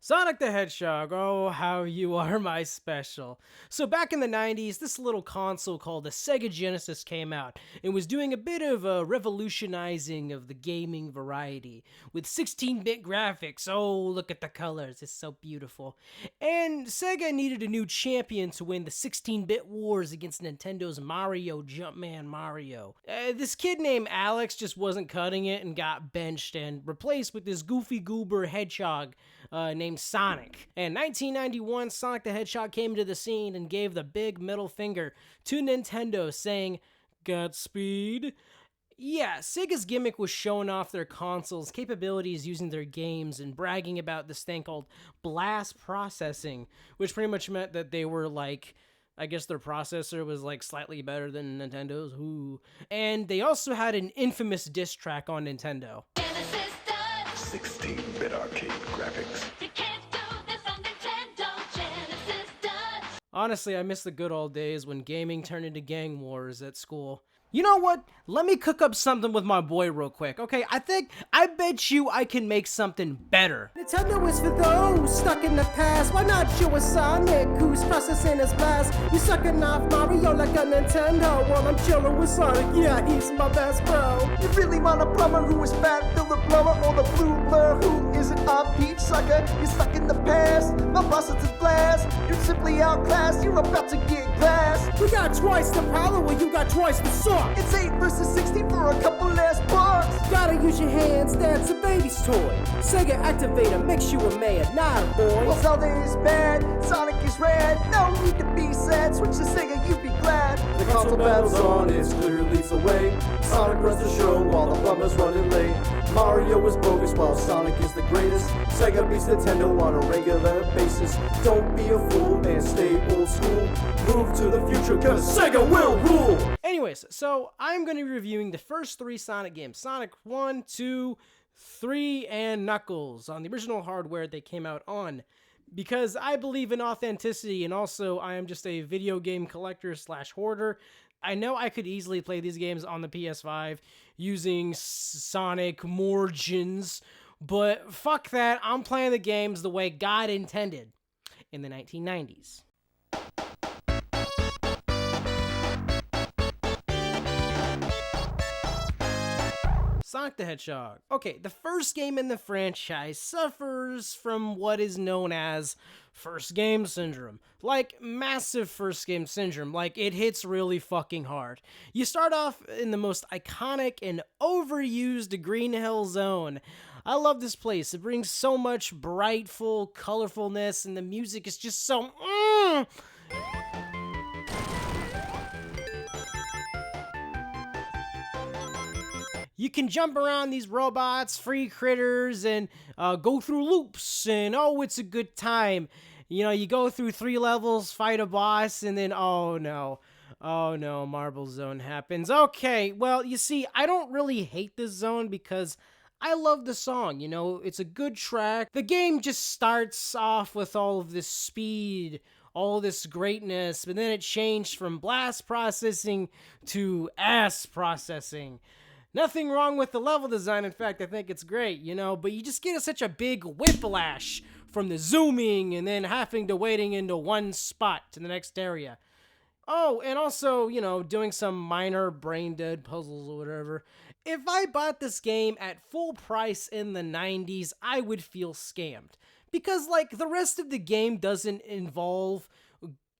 Sonic the Hedgehog, oh, how you are my special. So back in the 90s, this little console called the Sega Genesis came out and was doing a bit of a revolutionizing of the gaming variety with 16-bit graphics. Oh, look at the colors, it's so beautiful. And Sega needed a new champion to win the 16-bit wars against Nintendo's Mario Jumpman Mario. This kid named Alex just wasn't cutting it and got benched and replaced with this goofy goober hedgehog named Sonic. In 1991, Sonic the Hedgehog came to the scene and gave the big middle finger to Nintendo, saying, Godspeed. Yeah, Sega's gimmick was showing off their console's capabilities using their games and bragging about this thing called blast processing, which pretty much meant that they were like, I guess their processor was like slightly better than Nintendo's. Ooh. And they also had an infamous diss track on Nintendo. 16-bit arcade graphics. You can't do this on Nintendo. Genesis does. Honestly, I miss the good old days when gaming turned into gang wars at school. You know what? Let me cook up something with my boy real quick, okay? I bet you I can make something better. Nintendo is for those stuck in the past. Why not you a Sonic who's processing his blast? You sucking off Mario like a Nintendo while I'm chilling with Sonic. Yeah, he's my best bro. You really want a plumber who is fat, Phil the plumber, or the blue blur who isn't a peach sucker? You're stuck in the past, my process is blast. You're simply outclassed, you're about to get glass. We got twice the power when you got twice the sauce. It's 8 versus 16 for a couple less bucks. Gotta use your hands, that's a baby's toy. Sega Activator makes you a man, not a boy. Well, Zelda is bad, Sonic is rad. No need to be sad, switch to Sega, you'd be glad. The console battle's on, it clearly leads the way. Sonic runs the show while the plumber's running late. Mario is bogus while Sonic is the greatest. Sega beats Nintendo on a regular basis. Don't be a fool and stay old school. Move to the future cause Sega will rule! Anyways, so I'm going to be reviewing the first 3 Sonic games. Sonic 1, 2, 3, and Knuckles on the original hardware they came out on. Because I believe in authenticity, and also I am just a video game collector / hoarder. I know I could easily play these games on the PS5 using Sonic margins, but fuck that, I'm playing the games the way God intended in the 1990s. Sonic the Hedgehog. Okay, the first game in the franchise suffers from what is known as first game syndrome. Like, massive first game syndrome. Like, it hits really fucking hard. You start off in the most iconic and overused Green Hill Zone. I love this place. It brings so much brightful colorfulness, and the music is just so... You can jump around these robots, free critters, and go through loops, and oh, it's a good time. You know, you go through 3 levels, fight a boss, and then, oh no, Marble Zone happens. Okay, well, you see, I don't really hate this zone because I love the song, you know, it's a good track. The game just starts off with all of this speed, all this greatness, but then it changed from blast processing to ass processing. Nothing wrong with the level design, in fact, I think it's great, you know, but you just get such a big whiplash from the zooming and then having to waiting into one spot to the next area. Oh, and also, you know, doing some minor brain-dead puzzles or whatever. If I bought this game at full price in the 90s, I would feel scammed. Because, like, the rest of the game doesn't involve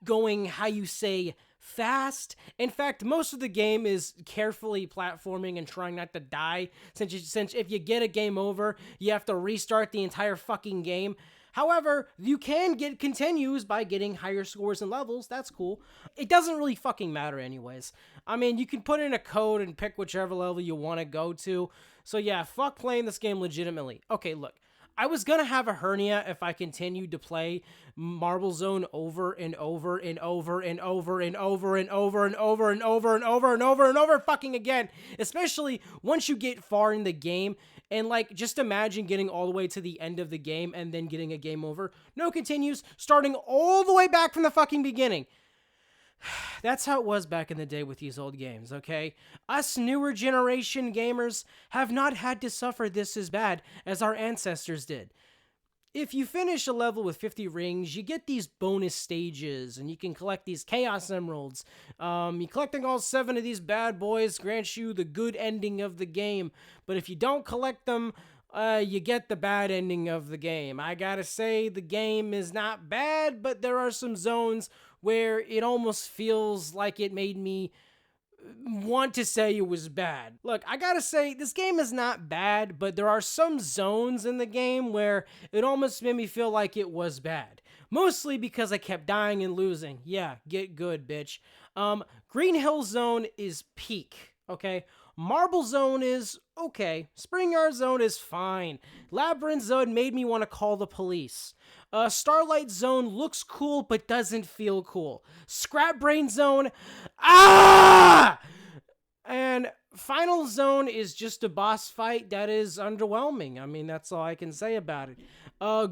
going, how you say, fast. In fact, most of the game is carefully platforming and trying not to die, since if you get a game over, you have to restart the entire fucking game. However, you can get continues by getting higher scores and levels. That's cool. It doesn't really fucking matter anyways. I mean, you can put in a code and pick whichever level you want to go to. So yeah, fuck playing this game legitimately. Okay, look. I was gonna have a hernia if I continued to play Marble Zone over and over and over and over and over and over and over and over and over and over and over fucking again. Especially once you get far in the game and like just imagine getting all the way to the end of the game and then getting a game over. No continues, starting all the way back from the fucking beginning. That's how it was back in the day with these old games, okay? Us newer generation gamers have not had to suffer this as bad as our ancestors did. if you finish a level with 50 rings, you get these bonus stages, and you can collect these Chaos Emeralds. You collecting all 7 of these bad boys grants you the good ending of the game, but if you don't collect them, you get the bad ending of the game. I gotta say, the game is not bad, but there are some zones where it almost feels like it made me want to say it was bad. Look, I gotta say, this game is not bad, but there are some zones in the game where it almost made me feel like it was bad. Mostly because I kept dying and losing. Yeah, get good, bitch. Green Hill Zone is peak, okay? Marble Zone is okay. Spring Yard Zone is fine. Labyrinth Zone made me want to call the police. Starlight Zone looks cool but doesn't feel cool. Scrap Brain Zone, ah! And Final Zone is just a boss fight that is underwhelming. I mean, that's all I can say about it.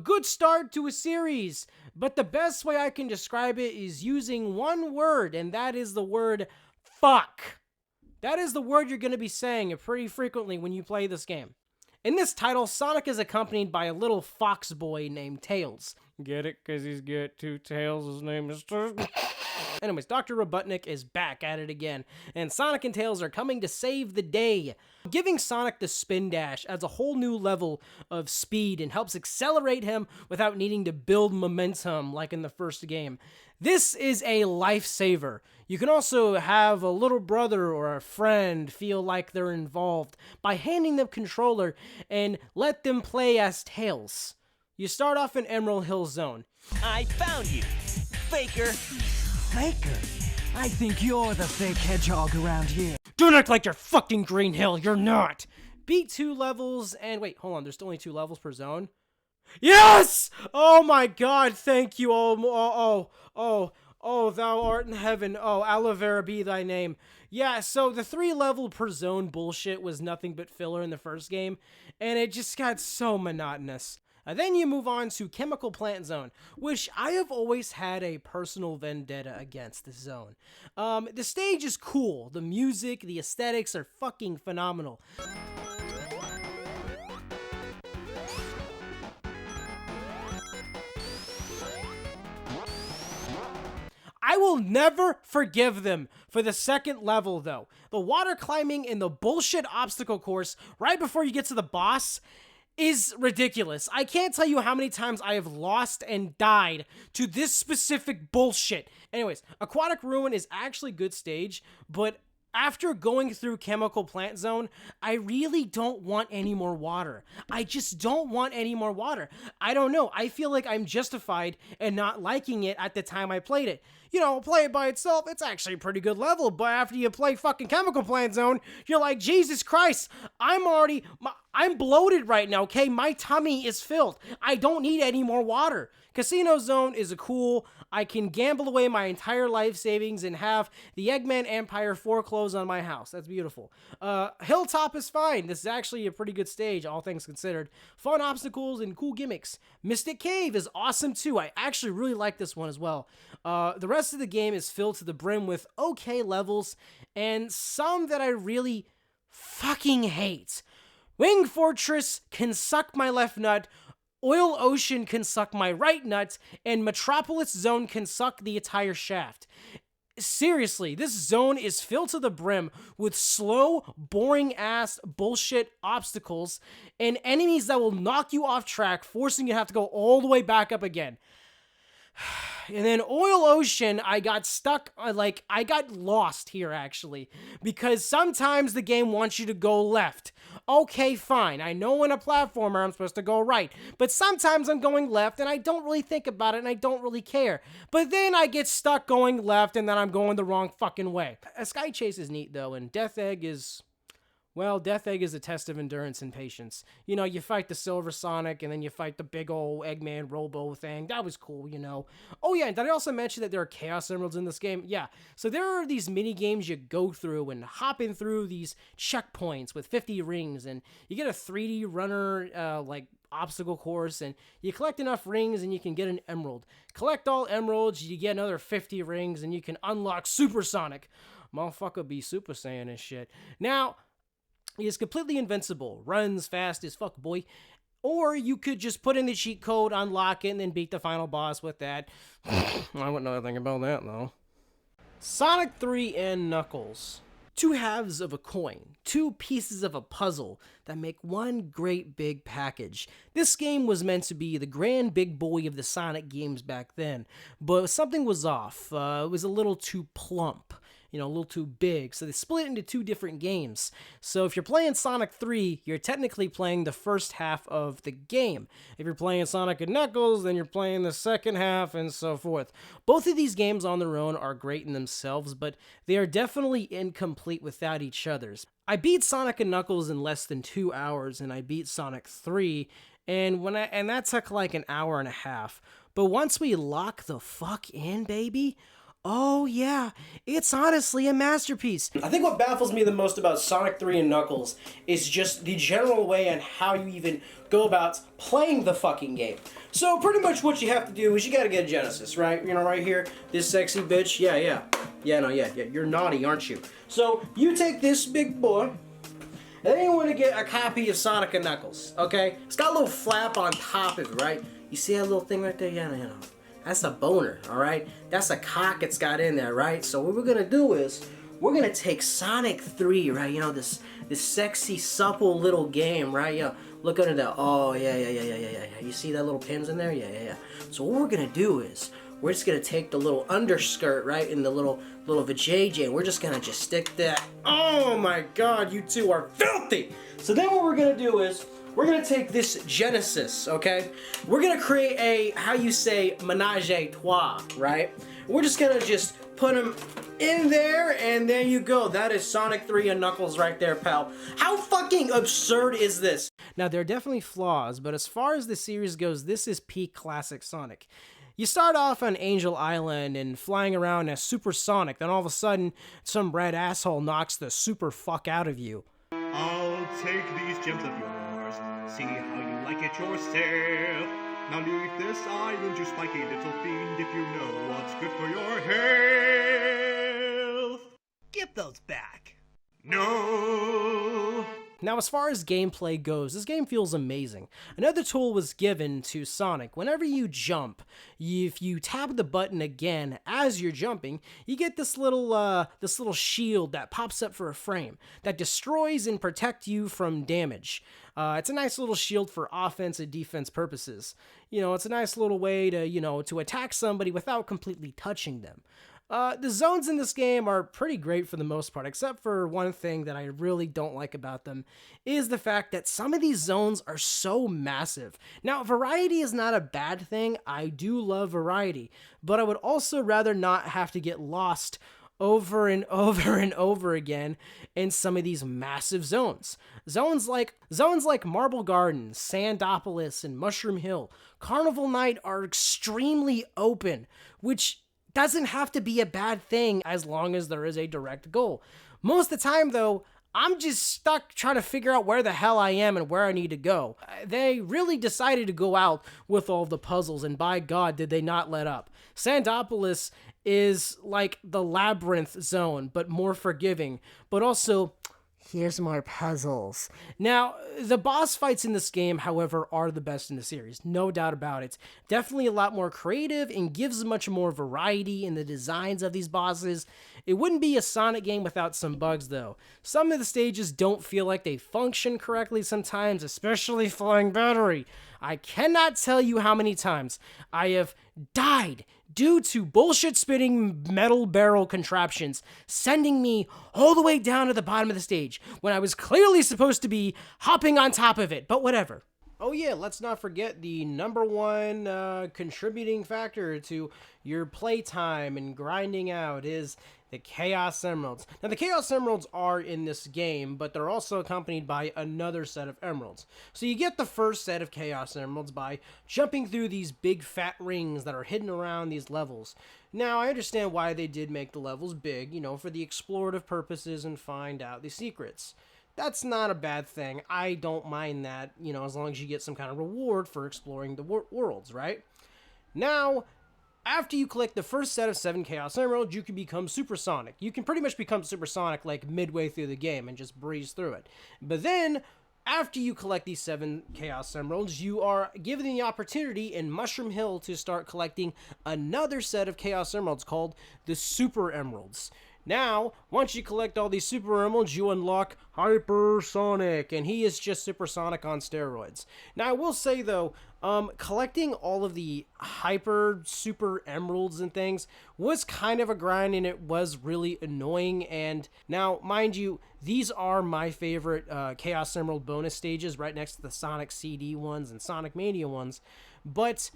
Good start to a series, but the best way I can describe it is using one word, and that is the word fuck. That is the word you're going to be saying pretty frequently when you play this game. In this title, Sonic is accompanied by a little fox boy named Tails. Get it? Because he's got 2 tails. His name is... Anyways, Dr. Robotnik is back at it again, and Sonic and Tails are coming to save the day. Giving Sonic the Spin Dash adds a whole new level of speed and helps accelerate him without needing to build momentum like in the first game. This is a lifesaver. You can also have a little brother or a friend feel like they're involved by handing them controller and let them play as Tails. You start off in Emerald Hill Zone. I found you, Faker. Faker? I think you're the fake hedgehog around here. Don't act like you're fucking Green Hill, you're not! Beat 2 levels, and wait, hold on, there's only 2 levels per zone? Yes! Oh my god, thank you, oh, thou art in heaven, oh, aloe vera be thy name. Yeah, so the 3 level per zone bullshit was nothing but filler in the first game, and it just got so monotonous. Then you move on to Chemical Plant Zone, which I have always had a personal vendetta against this zone. The stage is cool, the music, the aesthetics are fucking phenomenal. I will never forgive them for the second level, though. The water climbing in the bullshit obstacle course right before you get to the boss is ridiculous. I can't tell you how many times I have lost and died to this specific bullshit. Anyways, Aquatic Ruin is actually a good stage, but after going through Chemical Plant Zone, I really don't want any more water. I just don't want any more water. I don't know. I feel like I'm justified in not liking it at the time I played it. You know, play it by itself, it's actually a pretty good level, but after you play fucking Chemical Plant Zone, you're like, Jesus Christ, I'm bloated right now, okay? My tummy is filled. I don't need any more water. Casino Zone is a cool, I can gamble away my entire life savings and have the Eggman Empire foreclose on my house. That's beautiful. Hilltop is fine. This is actually a pretty good stage, all things considered. Fun obstacles and cool gimmicks. Mystic Cave is awesome too. I actually really like this one as well. The rest of the game is filled to the brim with okay levels and some that I really fucking hate. Wing Fortress can suck my left nut, Oil Ocean can suck my right nut, and Metropolis Zone can suck the entire shaft. Seriously, this zone is filled to the brim with slow, boring-ass bullshit obstacles and enemies that will knock you off track, forcing you to have to go all the way back up again. And then Oil Ocean, I got stuck, I got lost here, actually, because sometimes the game wants you to go left. Okay, fine, I know in a platformer I'm supposed to go right, but sometimes I'm going left and I don't really think about it and I don't really care. But then I get stuck going left and then I'm going the wrong fucking way. Sky Chase is neat, though, and Death Egg is... Well, Death Egg is a test of endurance and patience. You know, you fight the Silver Sonic, and then you fight the big old Eggman Robo thing. That was cool, you know. Oh yeah, and did I also mention that there are Chaos Emeralds in this game? Yeah, so there are these mini games you go through and hopping through these checkpoints with 50 rings, and you get a 3D runner, obstacle course, and you collect enough rings and you can get an emerald. Collect all emeralds, you get another 50 rings, and you can unlock Super Sonic. Motherfucker be Super Saiyan and shit. Now... he is completely invincible, runs fast as fuck, boy. Or you could just put in the cheat code, unlock it, and then beat the final boss with that. I wouldn't know anything about that, though. Sonic 3 and Knuckles. Two halves of a coin, two pieces of a puzzle that make one great big package. This game was meant to be the grand big boy of the Sonic games back then, but something was off. It was a little too plump. A little too big. So they split it into two different games. So if you're playing Sonic 3, you're technically playing the first half of the game. If you're playing Sonic and Knuckles, then you're playing the second half and so forth. Both of these games on their own are great in themselves, but they are definitely incomplete without each other's. I beat Sonic and Knuckles in less than 2 hours, and I beat Sonic 3, and that took like an hour and a half. But once we lock the fuck in, baby, oh yeah, it's honestly a masterpiece. I think what baffles me the most about Sonic 3 and Knuckles is just the general way on how you even go about playing the fucking game. So pretty much what you have to do is you gotta get a Genesis, right? Right here, this sexy bitch, yeah, you're naughty, aren't you? So you take this big boy, and then you want to get a copy of Sonic and Knuckles, okay? It's got a little flap on top of it, right? You see that little thing right there? Yeah. That's a boner, all right? That's a cock it's got in there, right? So what we're gonna do is we're gonna take Sonic 3, right? This sexy, supple little game, right? Look under that. Oh yeah. You see that little pins in there? Yeah. So what we're gonna do is we're just gonna take the little underskirt, right, and the little vajayjay, and we're just gonna stick that. Oh my God, you two are filthy. So then what we're gonna do is we're gonna take this Genesis, okay? We're gonna create a, how you say, menage a trois, right? We're just gonna put them in there, and there you go. That is Sonic 3 and Knuckles right there, pal. How fucking absurd is this? Now, there are definitely flaws, but as far as the series goes, this is peak classic Sonic. You start off on Angel Island and flying around as Super Sonic, then all of a sudden, some red asshole knocks the super fuck out of you. I'll take these gems of yours, see how you like it yourself. Now leave this island, you spiky little fiend, if you know what's good for your health. Give those back. No. Now, as far as gameplay goes, this game feels amazing. Another tool was given to Sonic. Whenever you jump, if you tap the button again as you're jumping, you get this little shield that pops up for a frame that destroys and protects you from damage. It's a nice little shield for offense and defense purposes. It's a nice little way to, to attack somebody without completely touching them. The zones in this game are pretty great for the most part, except for one thing that I really don't like about them is the fact that some of these zones are so massive. Now, variety is not a bad thing. I do love variety, but I would also rather not have to get lost over and over and over again in some of these massive zones. Zones like Marble Gardens, Sandopolis, and Mushroom Hill, Carnival Night are extremely open, which doesn't have to be a bad thing as long as there is a direct goal. Most of the time, though, I'm just stuck trying to figure out where the hell I am and where I need to go. They really decided to go out with all the puzzles, and by God, did they not let up. Sandopolis is like the labyrinth zone, but more forgiving, but also, here's more puzzles. Now, the boss fights in this game, however, are the best in the series. No doubt about it. Definitely a lot more creative and gives much more variety in the designs of these bosses. It wouldn't be a Sonic game without some bugs, though. Some of the stages don't feel like they function correctly sometimes, especially Flying Battery. I cannot tell you how many times I have died due to bullshit spitting metal barrel contraptions sending me all the way down to the bottom of the stage when I was clearly supposed to be hopping on top of it, but whatever. Oh yeah, let's not forget the number one contributing factor to your playtime and grinding out is the Chaos Emeralds. Now, the Chaos Emeralds are in this game, but they're also accompanied by another set of emeralds. So you get the first set of Chaos Emeralds by jumping through these big fat rings that are hidden around these levels. Now, I understand why they did make the levels big, for the explorative purposes and find out the secrets. That's not a bad thing. I don't mind that, as long as you get some kind of reward for exploring the worlds, right? Now, after you collect the first set of 7 Chaos Emeralds, you can become Supersonic. You can pretty much become Supersonic like midway through the game and just breeze through it. But then, after you collect these 7 Chaos Emeralds, you are given the opportunity in Mushroom Hill to start collecting another set of Chaos Emeralds called the Super Emeralds. Now, once you collect all these Super Emeralds, you unlock Hypersonic, and he is just Supersonic on steroids. Now, I will say, though, collecting all of the Super Emeralds and things was kind of a grind, and it was really annoying. And now, mind you, these are my favorite Chaos Emerald bonus stages, right next to the Sonic CD ones and Sonic Mania ones. But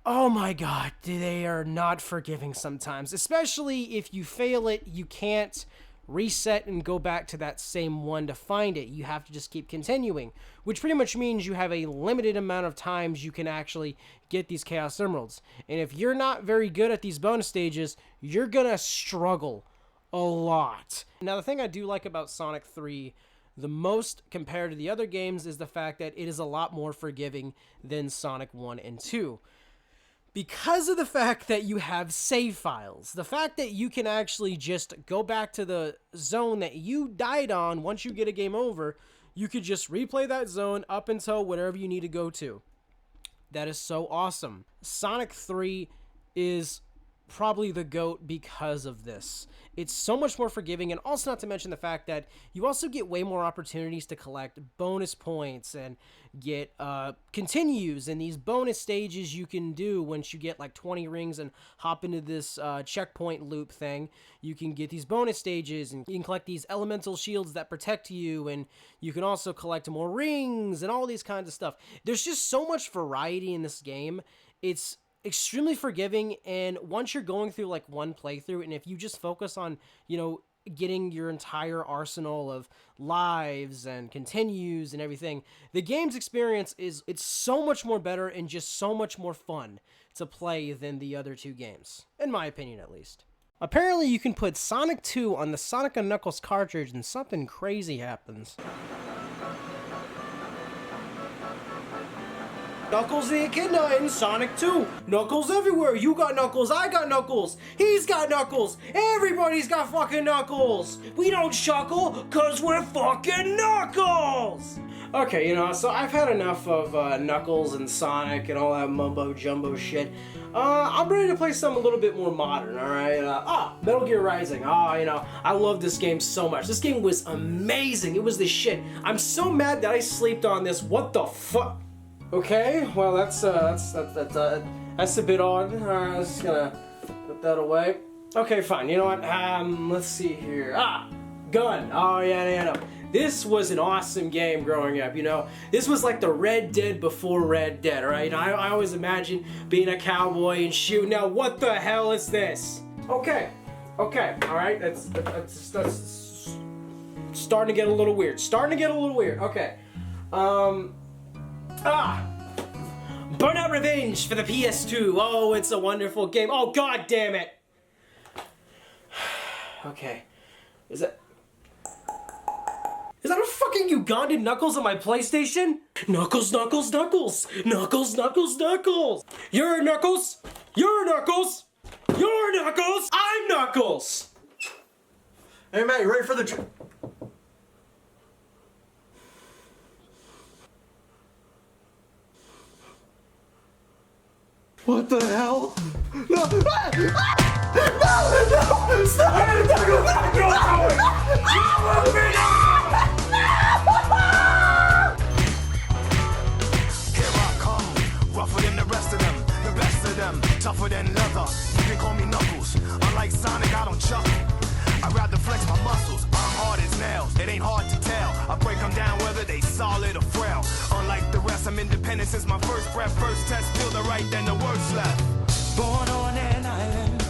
oh my god, they are not forgiving sometimes. Especially if you fail it, you can't reset and go back to that same one to find it. You have to just keep continuing, which pretty much means you have a limited amount of times you can actually get these Chaos Emeralds. And if you're not very good at these bonus stages, you're gonna struggle a lot. Now, the thing I do like about Sonic 3 the most compared to the other games is the fact that it is a lot more forgiving than Sonic 1 and 2. Because of the fact that you have save files, the fact that you can actually just go back to the zone that you died on once you get a game over, you could just replay that zone up until whatever you need to go to. That is so awesome. Sonic 3 is probably the GOAT because of this. It's so much more forgiving, and also not to mention the fact that you also get way more opportunities to collect bonus points and get continues and these bonus stages you can do once you get like 20 rings and hop into this checkpoint loop thing. You can get these bonus stages and you can collect these elemental shields that protect you, and you can also collect more rings and all these kinds of stuff. There's just so much variety in this game. It's extremely forgiving, and once you're going through like one playthrough, and if you just focus on, you know, getting your entire arsenal of lives and continues and everything, the game's experience it's so much more better and just so much more fun to play than the other 2 games, in my opinion at least. Apparently you can put Sonic 2 on the Sonic & Knuckles cartridge and something crazy happens. Knuckles the Echidna in Sonic 2. Knuckles everywhere. You got Knuckles, I got Knuckles, he's got Knuckles, everybody's got fucking Knuckles. We don't shuckle, cause we're fucking Knuckles! Okay, you know, so I've had enough of Knuckles and Sonic and all that mumbo-jumbo shit. I'm ready to play something a little bit more modern, alright? Metal Gear Rising. You know, I love this game so much. This game was amazing. It was the shit. I'm so mad that I slept on this. What the fuck? Okay, well that's a bit odd. Alright, I'm just gonna put that away. Okay, fine. You know what? Let's see here. Gun. Oh yeah, no. This was an awesome game growing up. You know, this was like the Red Dead before Red Dead. Alright, you know, I always imagined being a cowboy and shooting. Now, what the hell is this? Okay. Alright, that's starting to get a little weird. Okay. Burnout Revenge for the PS2. Oh, it's a wonderful game. Oh, god damn it. Okay. Is that a fucking Ugandan Knuckles on my PlayStation? Knuckles. You're Knuckles. I'm Knuckles. Hey, Matt, you ready for the... What the hell? No! Tougher than leather, you can call me Knuckles. Unlike Sonic, I don't chuckle. I'd rather flex my muscles. I'm hard as nails, it ain't hard to tell. I break them down whether they solid or frail. Unlike the rest, I'm independent since my first breath. First test, feel the right, then the worst left. Born on an island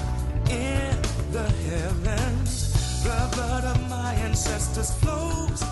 in the heavens. Blood of my ancestors flows